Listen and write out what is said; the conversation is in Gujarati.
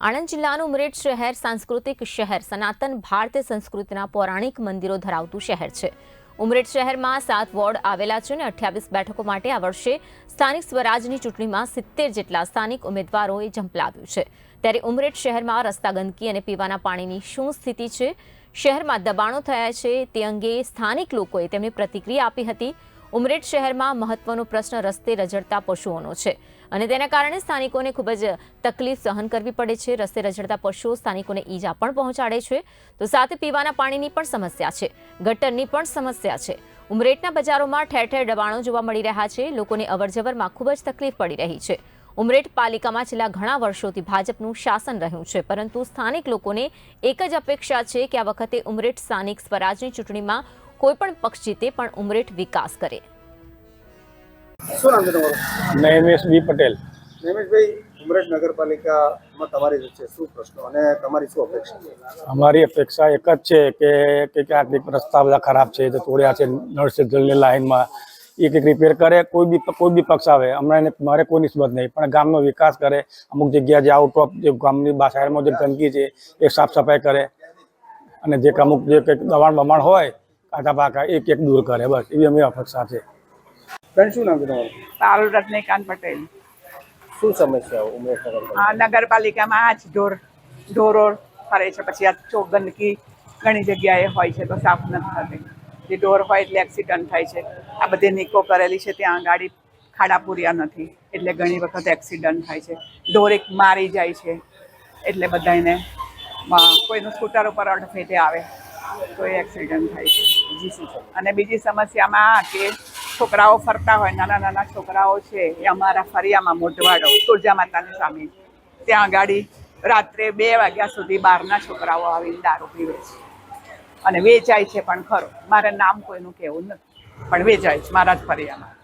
આણંદ જિલ્લાનું ઉમરેઠ શહેર સાંસ્કૃતિક શહેર સનાતન ભારતીય સંસ્કૃતિના પૌરાણિક મંદિરો ધરાવતું શહેર છે। ઉમરેઠ શહેરમાં 7 વોર્ડ આવેલા છે અને 28 બેઠકો માટે આ વર્ષે સ્થાનિક સ્વરાજની ચૂંટણીમાં 70 જેટલા સ્થાનિક ઉમેદવારોએ ઝંપલાવ્યું છે। ત્યારે ઉમરેઠ શહેરમાં રસ્તા ગંદકી અને પીવાના પાણીની શું સ્થિતિ છે, શહેરમાં દબાણો થયા છે તે અંગે સ્થાનિક લોકોએ તેમની પ્રતિક્રિયા આપી હતી। ઉમરેઠ શહેરમાં મહત્વનો પ્રશ્ન રસ્તે રઝળતા પશુઓનો છે અને તેના કારણે સ્થાનિકોને ખૂબ જ તકલીફ સહન કરવી પડે છે। રસ્તે રઝળતા પશુઓ સ્થાનિકોને ઈજા પણ પહોંચાડે છે, તો સાથે પીવાના પાણીની પણ સમસ્યા છે, ગટરની પણ સમસ્યા છે। ઉમરેઠના બજારોમાં ઠેર ઠેર દબાણો જોવા મળી રહ્યા છે, લોકોને અવરજવરમાં ખૂબ જ તકલીફ પડી રહી છે। ઉમરેઠ પાલિકામાં છેલ્લા ઘણા વર્ષોથી ભાજપનું શાસન રહ્યું છે, પરંતુ સ્થાનિક લોકોને એક જ અપેક્ષા છે કે આ વખતે ઉમરેઠ સ્થાનિક સ્વરાજની ચૂંટણીમાં કોઈપણ પક્ષ જીતે પણ ઉમરેઠ વિકાસ કરે। શું નામ છે તમારું? નૈમેશ બી પટેલ। નૈમેશભાઈ, ઉમરેઠ નગરપાલિકામાં તમારી વચ્ચે શું પ્રશ્નો અને તમારી શું અપેક્ષા છે? અમારી અપેક્ષા એક જ છે કે આટલી રસ્તા બધા ખરાબ છે તો તોડ્યા છે, નળ સે જલની લાઈનમાં એક રિપેર કરે। કોઈ બી પક્ષ આવે, હમણાં મારે કોઈ નિસ્બત નહીં, પણ ગામનો વિકાસ કરે। અમુક જગ્યા જે આઉટ ઓફ જે ગામની શહેરમાં જે ગંદકી છે એ સાફ સફાઈ કરે અને જે અમુક જે કંઈક દબાણ હોય કાંટા પાકા એક દૂર કરે, બસ એવી અમારી અપેક્ષા છે। બેન, શું નામ છે તમારું? પારુલ રજનીકાંત પટેલ। શું સમસ્યા ઉમરેઠ નગરપાલિકા? નગરપાલિકામાં આ જ ઢોરો ફરે છે, પછી આ ચોક ગંદકી ઘણી જગ્યાએ હોય છે તો સાફ નથી થતી। જે ઢોર હોય એટલે એક્સિડન્ટ થાય છે। આ બધી નીકો કરેલી છે, ત્યાં ગાડી ખાડા પૂર્યા નથી એટલે ઘણી વખત એક્સિડન્ટ થાય છે। ઢોર એક મારી જાય છે એટલે બધાને કોઈનું સ્કૂટર ઉપર અડફેટે આવે તો એ એક્સિડન્ટ થાય છે। બીજી શું છે? અને બીજી સમસ્યામાં આ કે છોકરાઓ ફરતા હોય, નાના નાના છોકરાઓ છે એ અમારા ફરિયામાં મોઢવાડો તુળજા માતાની સામે, ત્યાં ગાડી રાત્રે 2 વાગ્યા સુધી બહારના છોકરાઓ આવીને દારૂ પીવે છે અને વેચાય છે પણ ખરો। મારે નામ કોઈનું કહેવું નથી, પણ વેચાય છે મારા જ ફરિયામાં।